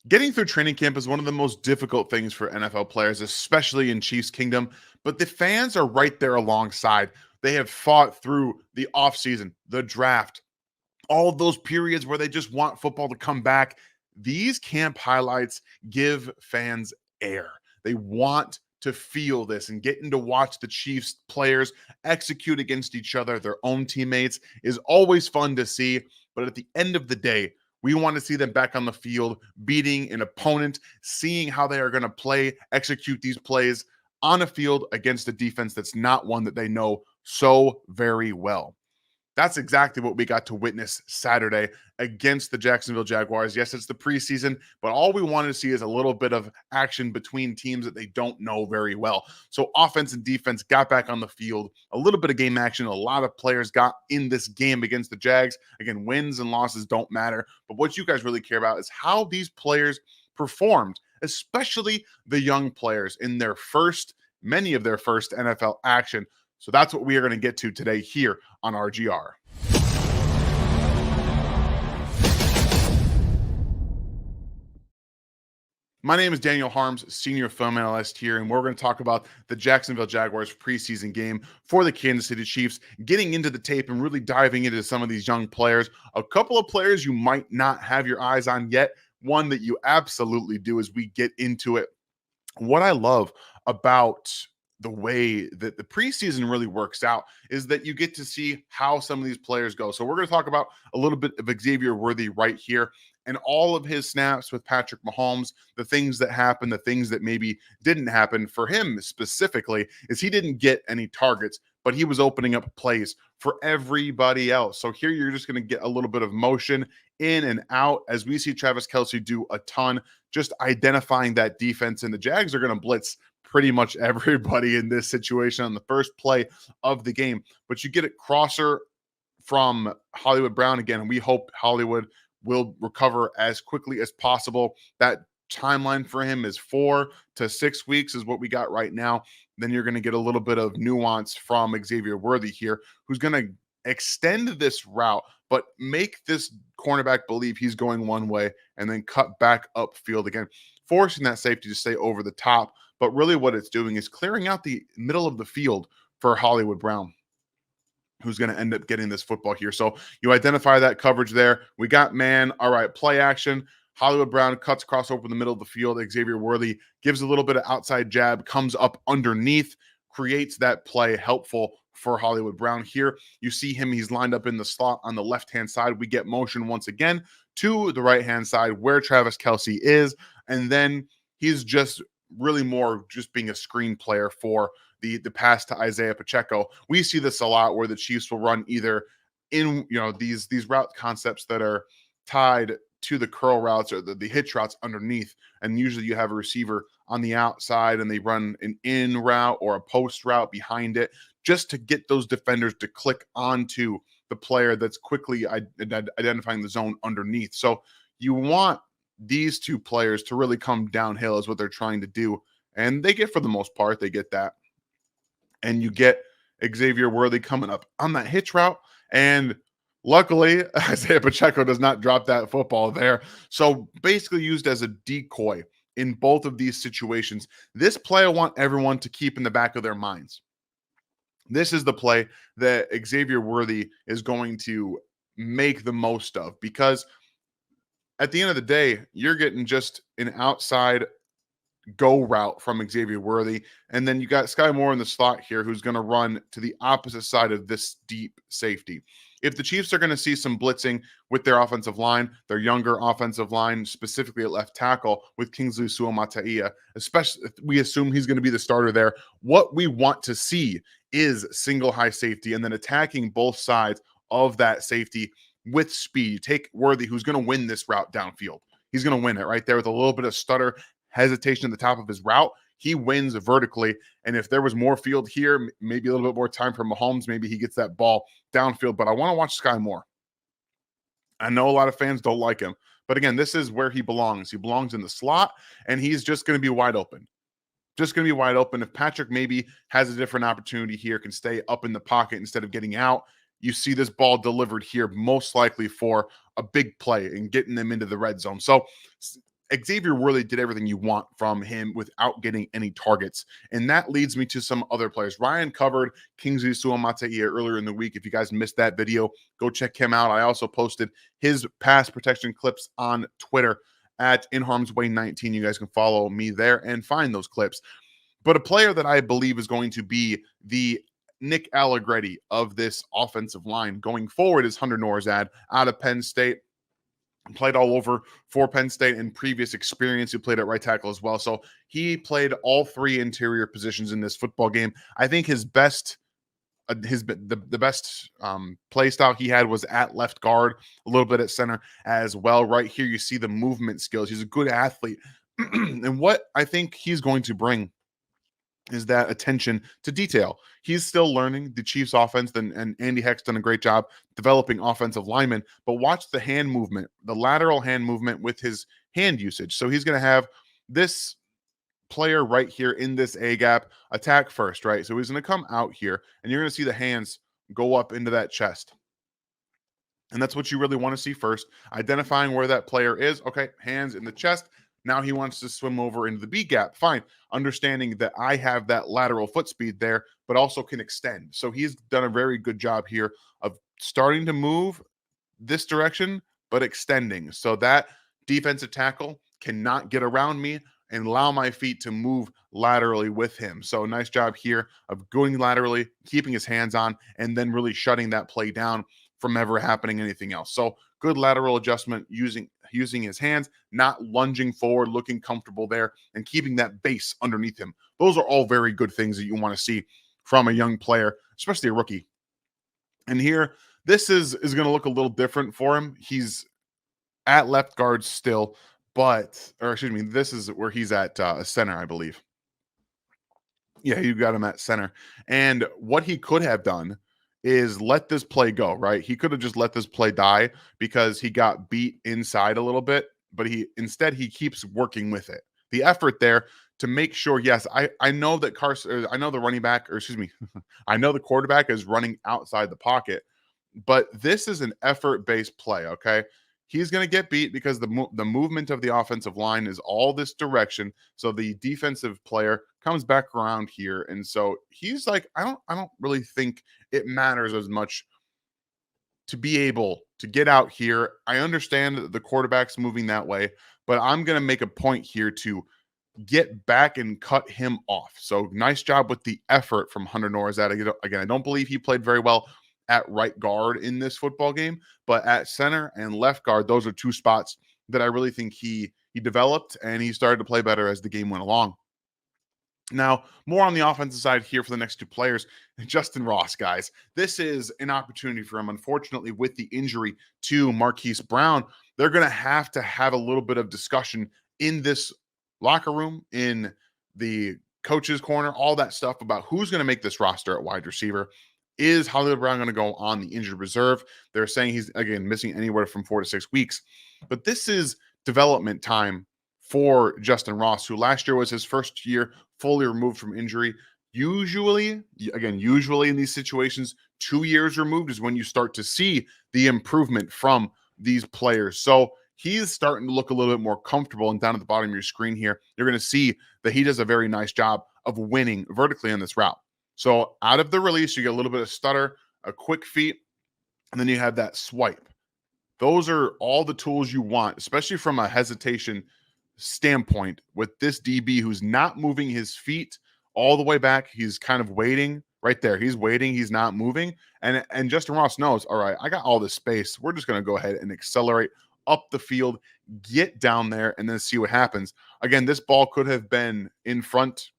Getting through training camp is one of the most difficult things for NFL players, especially in Chiefs Kingdom, but the fans are right there alongside. They have fought through the offseason, the draft, all of those periods where they just want football to come back. These camp highlights give fans air. They want to feel this, and getting to watch the Chiefs players execute against each other, their own teammates, is always fun to see. But at the end of the day, we want to see them back on the field, beating an opponent, seeing how they are going to play, execute these plays on a field against a defense that's not one that they know so very well. That's exactly what we got to witness Saturday against the Jacksonville Jaguars. Yes, it's the preseason, but all we wanted to see is a little bit of action between teams that they don't know very well. So offense and defense got back on the field, a little bit of game action. A lot of players got in this game against the Jags. Again, wins and losses don't matter, but what you guys really care about is how these players performed, especially the young players in many of their first NFL action. So that's what we are going to get to today here on RGR. My name is Daniel Harms, senior film analyst here, and we're going to talk about the Jacksonville Jaguars preseason game for the Kansas City Chiefs, getting into the tape and really diving into some of these young players. A couple of players you might not have your eyes on yet, one that you absolutely do as we get into it. What I love about the way that the preseason really works out is that you get to see how some of these players go. So we're going to talk about a little bit of Xavier Worthy right here and all of his snaps with Patrick Mahomes, the things that happened, the things that maybe didn't happen for him specifically is he didn't get any targets, but he was opening up plays for everybody else. So here you're just going to get a little bit of motion in and out as we see Travis Kelce do a ton, just identifying that defense. And the Jags are going to blitz pretty much everybody in this situation on the first play of the game. But you get it crosser from Hollywood Brown again, and we hope Hollywood will recover as quickly as possible. That timeline for him is 4 to 6 weeks is what we got right now. Then you're going to get a little bit of nuance from Xavier Worthy here, who's going to extend this route, but make this cornerback believe he's going one way and then cut back upfield again, forcing that safety to stay over the top. But really what it's doing is clearing out the middle of the field for Hollywood Brown, who's going to end up getting this football here. So you identify that coverage there. We got man. All right, play action. Hollywood Brown cuts across over the middle of the field. Xavier Worthy gives a little bit of outside jab, comes up underneath, creates that play helpful for Hollywood Brown here. You see him. He's lined up in the slot on the left-hand side. We get motion once again to the right-hand side where Travis Kelce is. And then he's just really more just being a screen player for the pass to Isaiah Pacheco. We see this a lot where the Chiefs will run either in, these route concepts that are tied to the curl routes or the hitch routes underneath. And usually you have a receiver on the outside and they run an in route or a post route behind it just to get those defenders to click onto the player that's quickly identifying the zone underneath. So you want these two players to really come downhill is what they're trying to do. And they get, for the most part, they get that. And you get Xavier Worthy coming up on that hitch route. And luckily, Isaiah Pacheco does not drop that football there. So basically used as a decoy in both of these situations. This play I want everyone to keep in the back of their minds. This is the play that Xavier Worthy is going to make the most of, because at the end of the day, you're getting just an outside go route from Xavier Worthy. And then you got Sky Moore in the slot here who's going to run to the opposite side of this deep safety. If the Chiefs are going to see some blitzing with their offensive line, their younger offensive line, specifically at left tackle with Kingsley Suamataia, especially if we assume he's going to be the starter there, what we want to see is single high safety and then attacking both sides of that safety with speed. You take Worthy, who's going to win this route downfield. He's going to win it right there with a little bit of stutter, hesitation at the top of his route. He wins vertically. And if there was more field here, maybe a little bit more time for Mahomes, maybe he gets that ball downfield. But I want to watch Sky Moore. I know a lot of fans don't like him. But again, this is where he belongs. He belongs in the slot, and he's just going to be wide open. Just going to be wide open. If Patrick maybe has a different opportunity here, can stay up in the pocket instead of getting out, you see this ball delivered here, most likely for a big play and getting them into the red zone. So Xavier Worthy did everything you want from him without getting any targets. And that leads me to some other players. Ryan covered Kingsley Suamataia earlier in the week. If you guys missed that video, go check him out. I also posted his pass protection clips on Twitter at In Harm's Way 19. You guys can follow me there and find those clips. But a player that I believe is going to be the Nick Allegretti of this offensive line going forward is Hunter Nourad out of Penn State. Played all over for Penn State in previous experience. He played at right tackle as well. So he played all three interior positions in this football game. I think his best the best play style he had was at left guard, a little bit at center as well. Right here, you see the movement skills. He's a good athlete. And what I think he's going to bring is that attention to detail. He's still learning the Chiefs offense, and Andy Heck's done a great job developing offensive linemen, but watch the hand movement, the lateral hand movement with his hand usage. So he's going to have this player right here in this A gap attack first, right? So he's going to come out here, and you're going to see the hands go up into that chest. And that's what you really want to see first, identifying where that player is. Okay, hands in the chest. Now he wants to swim over into the B gap. Fine. Understanding that I have that lateral foot speed there, but also can extend. So he's done a very good job here of starting to move this direction, but extending. So that defensive tackle cannot get around me and allow my feet to move laterally with him. So nice job here of going laterally, keeping his hands on, and then really shutting that play down from ever happening anything else. So good lateral adjustment using his hands, not lunging forward, looking comfortable there, and keeping that base underneath him. Those are all very good things that you want to see from a young player, especially a rookie. And here, this is going to look a little different for him. He's at left guard still, this is where he's at center, I believe. Yeah, you got him at center. And what he could have done is let this play go, right? He could have just let this play die because he got beat inside a little bit, but he keeps working with it. The effort there to make sure, yes, I know that I know the running back, or excuse me, I know the quarterback is running outside the pocket, but this is an effort-based play, okay? He's going to get beat because the movement of the offensive line is all this direction. So the defensive player comes back around here, and so he's like, I don't really think it matters as much to be able to get out here. I understand that the quarterback's moving that way, but I'm going to make a point here to get back and cut him off. So nice job with the effort from Hunter Nourad. Again, I don't believe he played very well at right guard in this football game, but at center and left guard, those are two spots that I really think he developed, and he started to play better as the game went along. Now, more on the offensive side here for the next two players. Justin Ross, guys. This is an opportunity for him. Unfortunately, with the injury to Marquise Brown, they're going to have a little bit of discussion in this locker room, in the coach's corner, all that stuff about who's going to make this roster at wide receiver. Is Hollywood Brown going to go on the injured reserve? They're saying he's, again, missing anywhere from 4 to 6 weeks. But this is development time for Justin Ross, who last year was his first year fully removed from injury. Usually in these situations, 2 years removed is when you start to see the improvement from these players. So he's starting to look a little bit more comfortable. And down at the bottom of your screen here, you're going to see that he does a very nice job of winning vertically on this route. So out of the release, you get a little bit of stutter, a quick feet, and then you have that swipe. Those are all the tools you want, especially from a hesitation standpoint with this DB who's not moving his feet all the way back. He's kind of waiting right there. He's waiting. He's not moving. And Justin Ross knows, all right, I got all this space. We're just going to go ahead and accelerate up the field, get down there, and then see what happens. Again, this ball could have been in front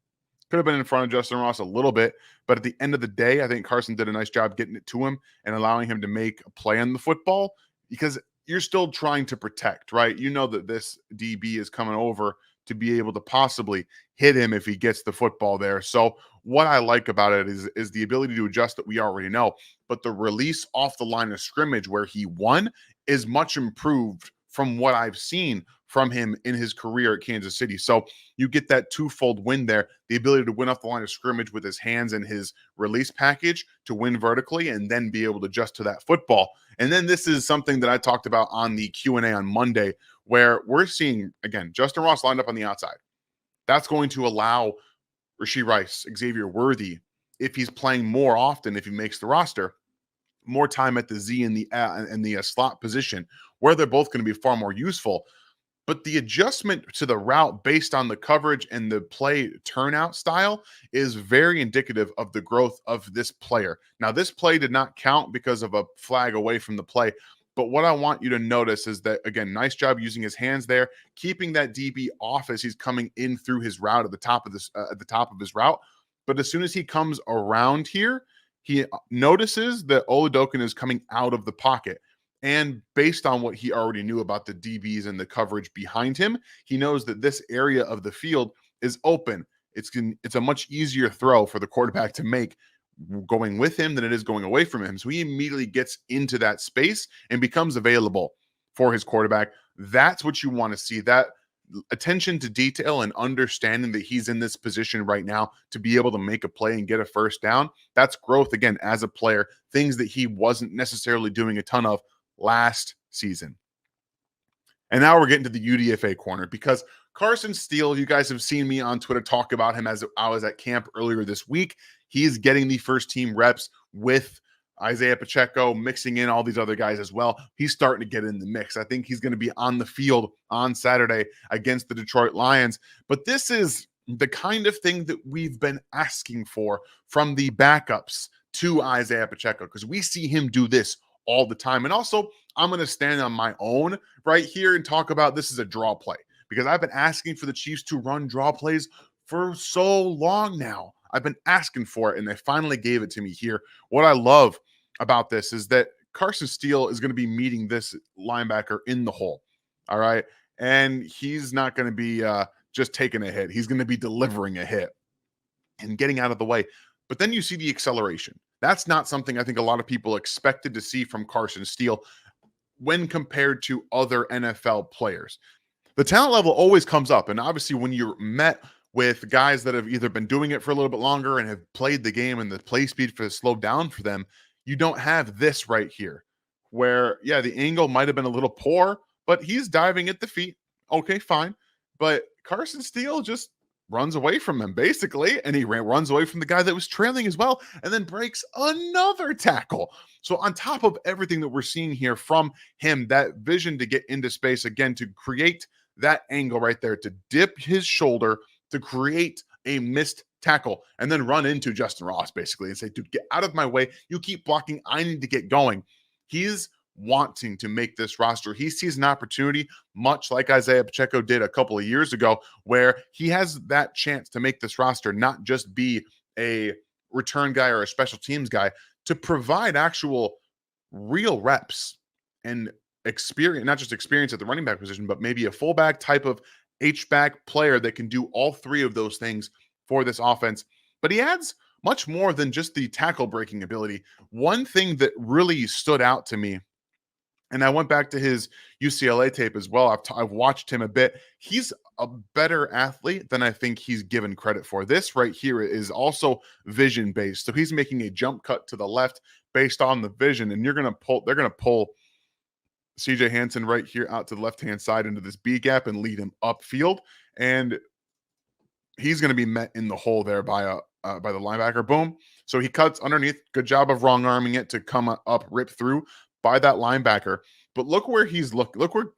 of Justin Ross a little bit, but at the end of the day, I think Carson did a nice job getting it to him and allowing him to make a play on the football, because you're still trying to protect, right? You know that this DB is coming over to be able to possibly hit him if he gets the football there. So what I like about it is the ability to adjust that we already know, but the release off the line of scrimmage where he won is much improved from what I've seen from him in his career at Kansas City. So you get that twofold win there, the ability to win off the line of scrimmage with his hands and his release package to win vertically and then be able to adjust to that football. And then this is something that I talked about on the Q&A on Monday, where we're seeing, again, Justin Ross lined up on the outside. That's going to allow Rashee Rice, Xavier Worthy, if he's playing more often, if he makes the roster, more time at the Z and the slot position, where they're both going to be far more useful. But the adjustment to the route based on the coverage and the play turnout style is very indicative of the growth of this player. Now, this play did not count because of a flag away from the play. But what I want you to notice is that, again, nice job using his hands there, keeping that DB off as he's coming in through his route at the top of his route. But as soon as he comes around here, he notices that Oladokun is coming out of the pocket. And based on what he already knew about the DBs and the coverage behind him, he knows that this area of the field is open. It's a much easier throw for the quarterback to make going with him than it is going away from him. So he immediately gets into that space and becomes available for his quarterback. That's what you want to see, that attention to detail and understanding that he's in this position right now to be able to make a play and get a first down. That's growth, again, as a player, things that he wasn't necessarily doing a ton of last season. And now we're getting to the UDFA corner, because Carson Steele, you guys have seen me on Twitter talk about him as I was at camp earlier this week. He's getting the first team reps with Isaiah Pacheco, mixing in all these other guys as well. He's starting to get in the mix. I think he's going to be on the field on Saturday against the Detroit Lions. But this is the kind of thing that we've been asking for from the backups to Isaiah Pacheco, because we see him do this all the time. And also, I'm going to stand on my own right here and talk about this as a draw play, because I've been asking for the Chiefs to run draw plays for so long now. I've been asking for it, and they finally gave it to me here. What I love about this is that Carson Steele is going to be meeting this linebacker in the hole, all right? And he's not going to be just taking a hit. He's going to be delivering a hit and getting out of the way. But then you see the acceleration. That's not something I think a lot of people expected to see from Carson Steele when compared to other NFL players. The talent level always comes up, and obviously when you're met with guys that have either been doing it for a little bit longer and have played the game and the play speed for slowed down for them, you don't have this right here where, yeah, the angle might have been a little poor, but he's diving at the feet. Okay, fine. But Carson Steele just runs away from him, basically, and he runs away from the guy that was trailing as well, and then breaks another tackle. So on top of everything that we're seeing here from him, that vision to get into space, again, to create that angle right there, to dip his shoulder, to create a missed tackle, and then run into Justin Ross, basically, and say, dude, get out of my way. You keep blocking. I need to get going. He's wanting to make this roster. He sees an opportunity, much like Isaiah Pacheco did a couple of years ago, where he has that chance to make this roster, not just be a return guy or a special teams guy, to provide actual real reps and experience, not just experience at the running back position, but maybe a fullback type of H-back player that can do all three of those things for this offense. But he adds much more than just the tackle breaking ability. One thing that really stood out to me, and I went back to his UCLA tape as well. I've watched him a bit. He's a better athlete than I think he's given credit for. This right here is also vision based. So he's making a jump cut to the left based on the vision, and they're going to pull CJ Hansen right here out to the left-hand side into this B gap and lead him upfield. And he's going to be met in the hole there by the linebacker. Boom. So he cuts underneath. Good job of wrong arming it to come up, rip through by that linebacker. But look where he's look where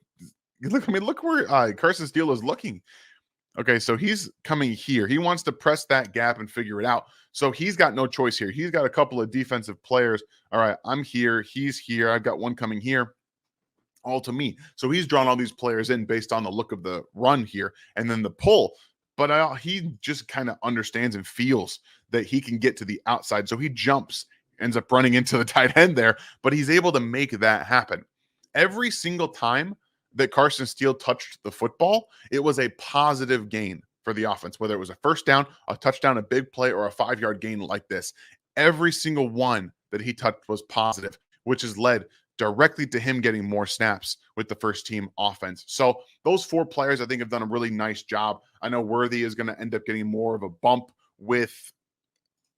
Carson Steele is looking. Okay, so he's coming here. He wants to press that gap and figure it out. So he's got no choice here. He's got a couple of defensive players. All right, I'm here. He's here. I've got one coming here. All to me. So he's drawn all these players in based on the look of the run here and then the pull. But he just kind of understands and feels that he can get to the outside. So he jumps, ends up running into the tight end there, but he's able to make that happen. Every single time that Carson Steele touched the football, it was a positive gain for the offense, whether it was a first down, a touchdown, a big play, or a 5-yard gain like this. Every single one that he touched was positive, which has led directly to him getting more snaps with the first team offense. So those 4 players, I think, have done a really nice job. I know Worthy is going to end up getting more of a bump with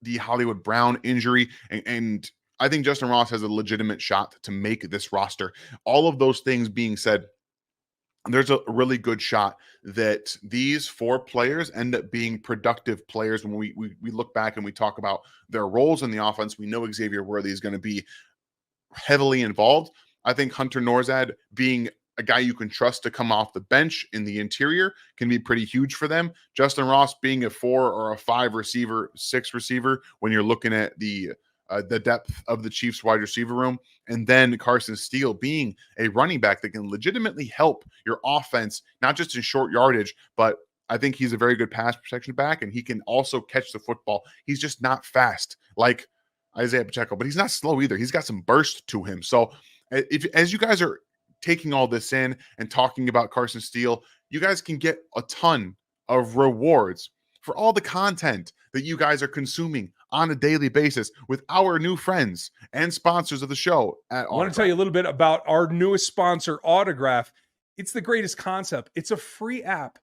the Hollywood Brown injury, and I think Justin Ross has a legitimate shot to make this roster. All of those things being said, there's a really good shot that these 4 players end up being productive players. When we look back and we talk about their roles in the offense, we know Xavier Worthy is going to be heavily involved. I think Hunter Nourad being a guy you can trust to come off the bench in the interior can be pretty huge for them. Justin Ross being a 4 or a 5 receiver, 6 receiver when you're looking at the depth of the Chiefs wide receiver room. And then Carson Steele being a running back that can legitimately help your offense, not just in short yardage, but I think he's a very good pass protection back, and he can also catch the football. He's just not fast like Isaiah Pacheco, but he's not slow either. He's got some burst to him. So as you guys are taking all this in and talking about Carson Steele, you guys can get a ton of rewards for all the content that you guys are consuming on a daily basis with our new friends and sponsors of the show at Autograph. I want to tell you a little bit about our newest sponsor, Autograph. It's the greatest concept. It's a free app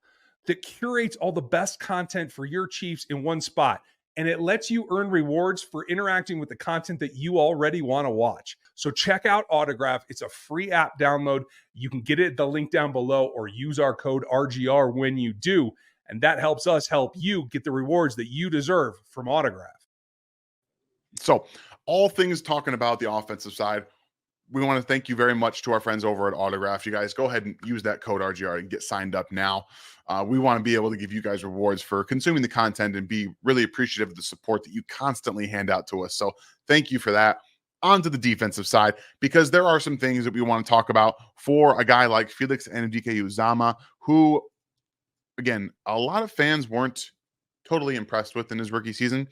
that curates all the best content for your Chiefs in one spot, and it lets you earn rewards for interacting with the content that you already want to watch. So check out Autograph. It's a free app download. You can get it at the link down below or use our code RGR when you do, and that helps us help you get the rewards that you deserve from Autograph. So all things talking about the offensive side, we want to thank you very much to our friends over at Autograph. You guys go ahead and use that code RGR and get signed up now. We want to be able to give you guys rewards for consuming the content and be really appreciative of the support that you constantly hand out to us. So thank you for that. On to the defensive side, because there are some things that we want to talk about for a guy like Felix Anudike-Uzomah, who, again, a lot of fans weren't totally impressed with in his rookie season.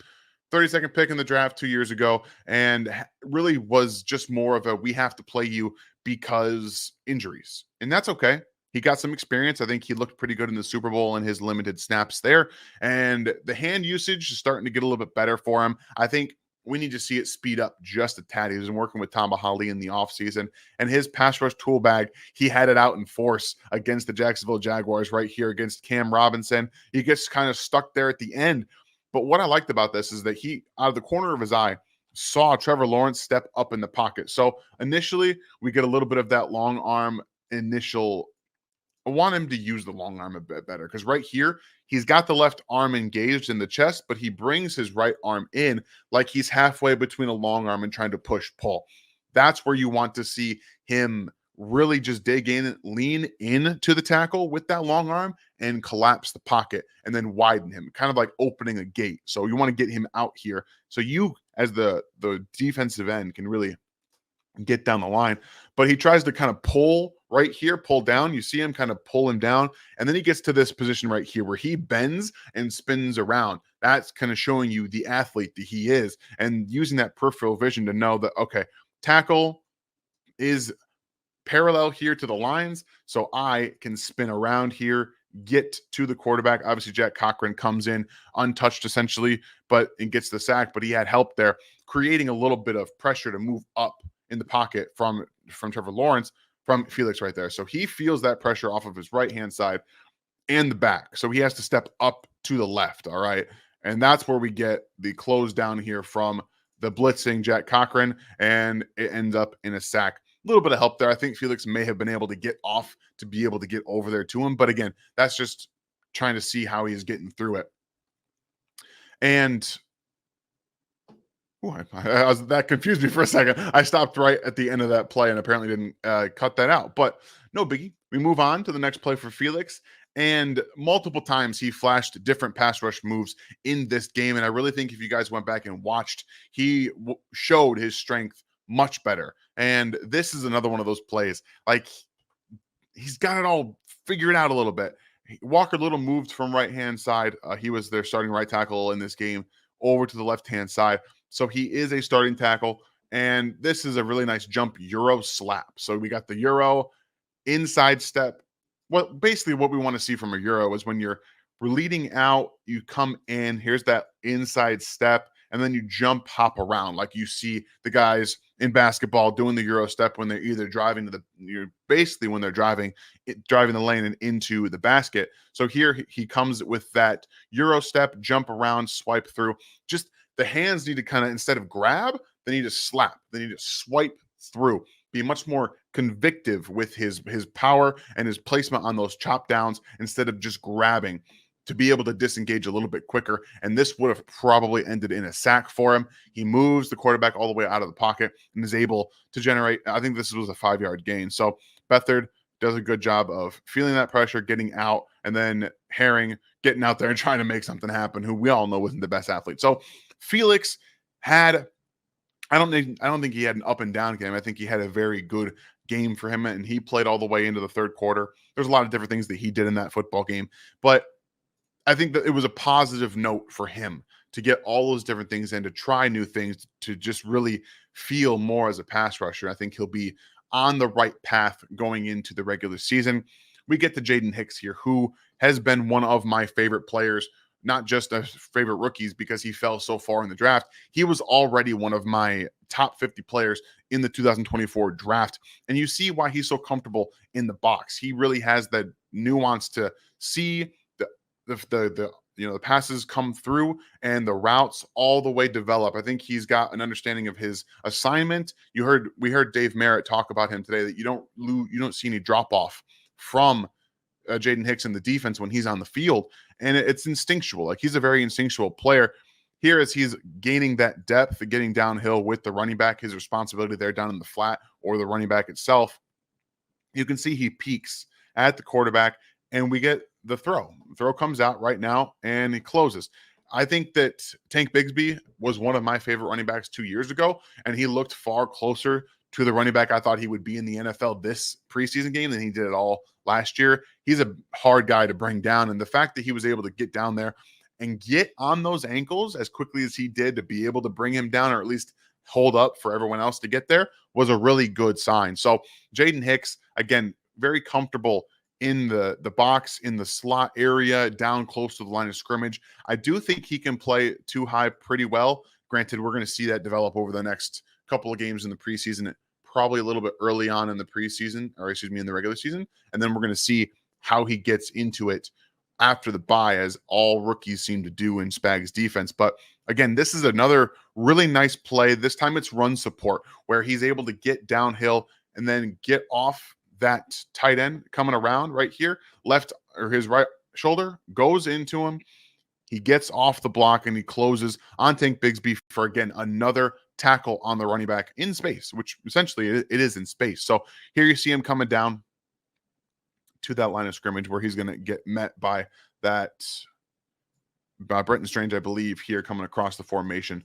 32nd pick in the draft 2 years ago, and really was just more of a, we have to play you because injuries. And that's okay. He got some experience. I think he looked pretty good in the Super Bowl in his limited snaps there. And the hand usage is starting to get a little bit better for him. I think we need to see it speed up just a tad. He was working with Tom Bahali in the offseason, and his pass rush tool bag, he had it out in force against the Jacksonville Jaguars right here against Cam Robinson. He gets kind of stuck there at the end. But what I liked about this is that he, out of the corner of his eye, saw Trevor Lawrence step up in the pocket. So initially, we get a little bit of that long arm initial. I want him to use the long arm a bit better, because right here, he's got the left arm engaged in the chest, but he brings his right arm in like he's halfway between a long arm and trying to push pull. That's where you want to see him really just dig in, lean in to the tackle with that long arm and collapse the pocket and then widen him, kind of like opening a gate. So you want to get him out here. So you, as the defensive end, can really get down the line. But he tries to kind of pull right here, pull down. You see him kind of pull him down. And then he gets to this position right here where he bends and spins around. That's kind of showing you the athlete that he is, and using that peripheral vision to know that, okay, tackle is parallel here to the lines, so I can spin around here, get to the quarterback. Obviously, Jack Cochran comes in untouched essentially, but it gets the sack, but he had help there, creating a little bit of pressure to move up in the pocket from Trevor Lawrence, from Felix right there. So he feels that pressure off of his right-hand side and the back. So he has to step up to the left, all right? And that's where we get the close down here from the blitzing Jack Cochran, and it ends up in a sack. A little bit of help there. I think Felix may have been able to get off to be able to get over there to him. But again, that's just trying to see how he's getting through it. And that confused me for a second. I stopped right at the end of that play and apparently didn't cut that out. But no biggie. We move on to the next play for Felix. And multiple times he flashed different pass rush moves in this game. And I really think if you guys went back and watched, he showed his strength much better. And this is another one of those plays. Like, he's got it all figured out a little bit. Walker Little moved from right-hand side. He was their starting right tackle in this game, over to the left-hand side. So he is a starting tackle. And this is a really nice jump Euro slap. So we got the Euro inside step. Well, basically what we want to see from a Euro is when you're leading out, you come in, here's that inside step, and then you jump hop around like you see the guys in basketball, doing the Euro step when they're either driving to basically when they're driving the lane and into the basket. So here he comes with that Euro step, jump around, swipe through. Just the hands need to kind of, instead of grab, they need to slap. They need to swipe through, be much more convictive with his power and his placement on those chop downs instead of just grabbing, to be able to disengage a little bit quicker. And this would have probably ended in a sack for him. He moves the quarterback all the way out of the pocket and is able to generate, I think this was a 5-yard gain. So Beathard does a good job of feeling that pressure, getting out, and then Herring getting out there and trying to make something happen, who we all know wasn't the best athlete. So Felix had, I don't think he had an up and down game. I think he had a very good game for him, and he played all the way into the third quarter. There's a lot of different things that he did in that football game, but I think that it was a positive note for him to get all those different things and to try new things, to just really feel more as a pass rusher. I think he'll be on the right path going into the regular season. We get to Jaden Hicks here, who has been one of my favorite players, not just a favorite rookies because he fell so far in the draft. He was already one of my top 50 players in the 2024 draft. And you see why he's so comfortable in the box. He really has that nuance to see the passes come through and the routes all the way develop. I think he's got an understanding of his assignment. We heard Dave Merritt talk about him today, that you don't see any drop off from Jaden Hicks in the defense when he's on the field, and it's instinctual. Like, he's a very instinctual player. Here, as he's gaining that depth, getting downhill with the running back, his responsibility there down in the flat or the running back itself, you can see he peaks at the quarterback, and we get the throw. The throw comes out right now, and he closes. I think that Tank Bigsby was one of my favorite running backs 2 years ago, and he looked far closer to the running back I thought he would be in the NFL this preseason game than he did at all last year. He's a hard guy to bring down, and the fact that he was able to get down there and get on those ankles as quickly as he did to be able to bring him down, or at least hold up for everyone else to get there, was a really good sign. So Jaden Hicks, again, very comfortable in the box, in the slot area, down close to the line of scrimmage. I do think he can play too high pretty well. Granted, we're going to see that develop over the next couple of games in the preseason, probably a little bit early on in the preseason, or excuse me, in the regular season. And then we're going to see how he gets into it after the bye, as all rookies seem to do in Spag's defense. But again, this is another really nice play. This time it's run support, where he's able to get downhill and then get off that tight end coming around right here, left, or his right shoulder goes into him. He gets off the block and he closes on Tank Bigsby for, again, another tackle on the running back in space, which essentially it is in space. So here you see him coming down to that line of scrimmage, where he's going to get met by Brenton Strange, I believe, here coming across the formation.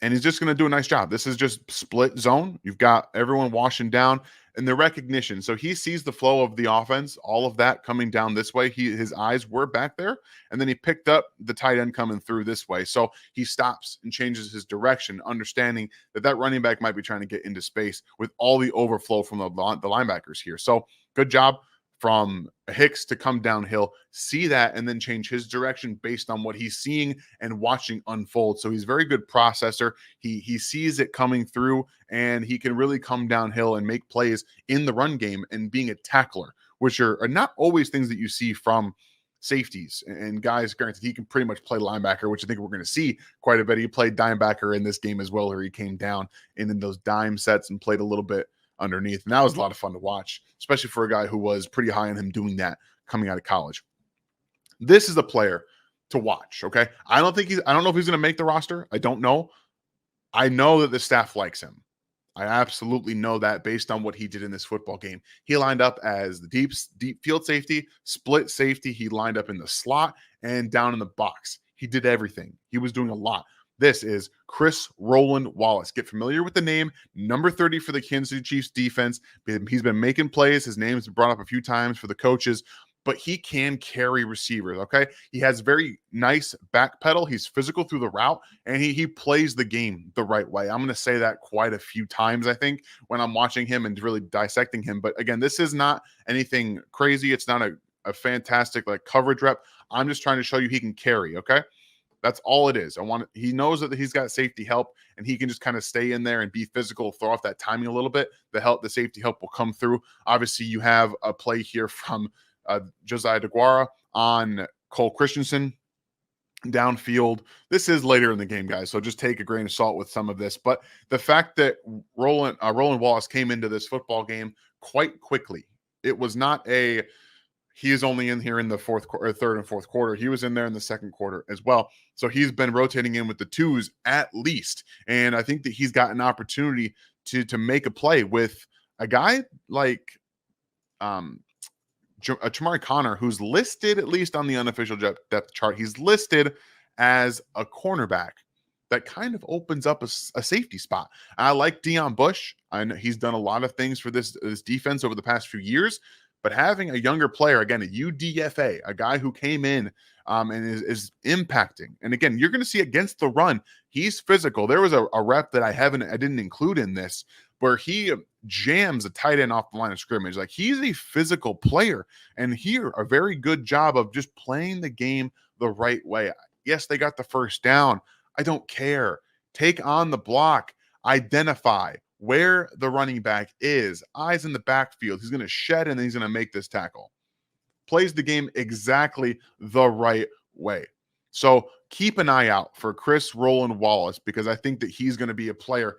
And he's just going to do a nice job. This is just split zone. You've got everyone washing down, and the recognition. So he sees the flow of the offense, all of that coming down this way. His eyes were back there, and then he picked up the tight end coming through this way. So he stops and changes his direction, understanding that running back might be trying to get into space with all the overflow from the linebackers here. So good job from Hicks to come downhill, see that, and then change his direction based on what he's seeing and watching unfold. So he's a very good processor. He sees it coming through, and he can really come downhill and make plays in the run game and being a tackler, which are not always things that you see from safeties and guys. Granted, he can pretty much play linebacker, which I think we're going to see quite a bit. He played dimebacker in this game as well, where he came down and in those dime sets and played a little bit underneath. And that was a lot of fun to watch, especially for a guy who was pretty high on him doing that coming out of college. This is a player to watch. Okay. I don't know if he's going to make the roster. I don't know. I know that the staff likes him. I absolutely know that based on what he did in this football game. He lined up as the deep field safety, split safety. He lined up in the slot and down in the box. He did everything. He was doing a lot. This is Chris Roland Wallace. Get familiar with the name. Number 30 for the Kansas City Chiefs defense. He's been making plays. His name's been brought up a few times for the coaches, but he can carry receivers, okay? He has very nice back pedal. He's physical through the route, and he plays the game the right way. I'm going to say that quite a few times, I think, when I'm watching him and really dissecting him. But again, this is not anything crazy. It's not a fantastic coverage rep. I'm just trying to show you he can carry, okay? That's all it is. He knows that he's got safety help and he can just kind of stay in there and be physical, throw off that timing a little bit. The safety help will come through. Obviously, you have a play here from Josiah DeGuara on Cole Christensen downfield. This is later in the game, guys, so just take a grain of salt with some of this. But the fact that Roland Wallace came into this football game quite quickly, it was not he is only in here in the third and fourth quarter. He was in there in the second quarter as well. So he's been rotating in with the twos at least. And I think that he's got an opportunity to make a play with a guy like Chamari Connor, who's listed, at least on the unofficial depth chart, he's listed as a cornerback. That kind of opens up a safety spot. I like Deion Bush. I know he's done a lot of things for this defense over the past few years, but having a younger player, again, a UDFA, a guy who came in and is impacting. And again, you're going to see against the run, he's physical. There was a rep that I didn't include in this where he jams a tight end off the line of scrimmage. Like, he's a physical player, and here a very good job of just playing the game the right way. Yes, they got the first down. I don't care. Take on the block. Identify where the running back is. Eyes in the backfield. He's going to shed, and then he's going to make this tackle. Plays the game exactly the right way. So keep an eye out for Chris Roland Wallace, because I think that he's going to be a player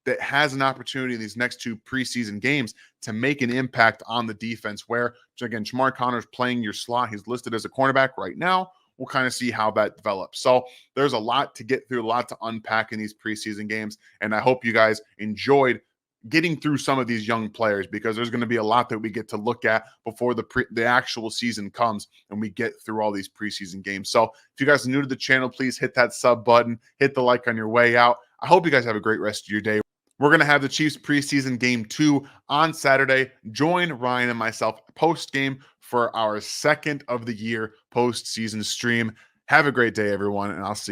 that has an opportunity in these next two preseason games to make an impact on the defense, where, again, Chamari Connor's playing your slot. He's listed as a cornerback right now. We'll kind of see how that develops. So there's a lot to get through, a lot to unpack in these preseason games. And I hope you guys enjoyed getting through some of these young players, because there's going to be a lot that we get to look at before the actual season comes and we get through all these preseason games. So if you guys are new to the channel, please hit that sub button, hit the like on your way out. I hope you guys have a great rest of your day. We're going to have the Chiefs preseason game 2 on Saturday. Join Ryan and myself post-game for our second of the year postseason stream. Have a great day, everyone, and I'll see you.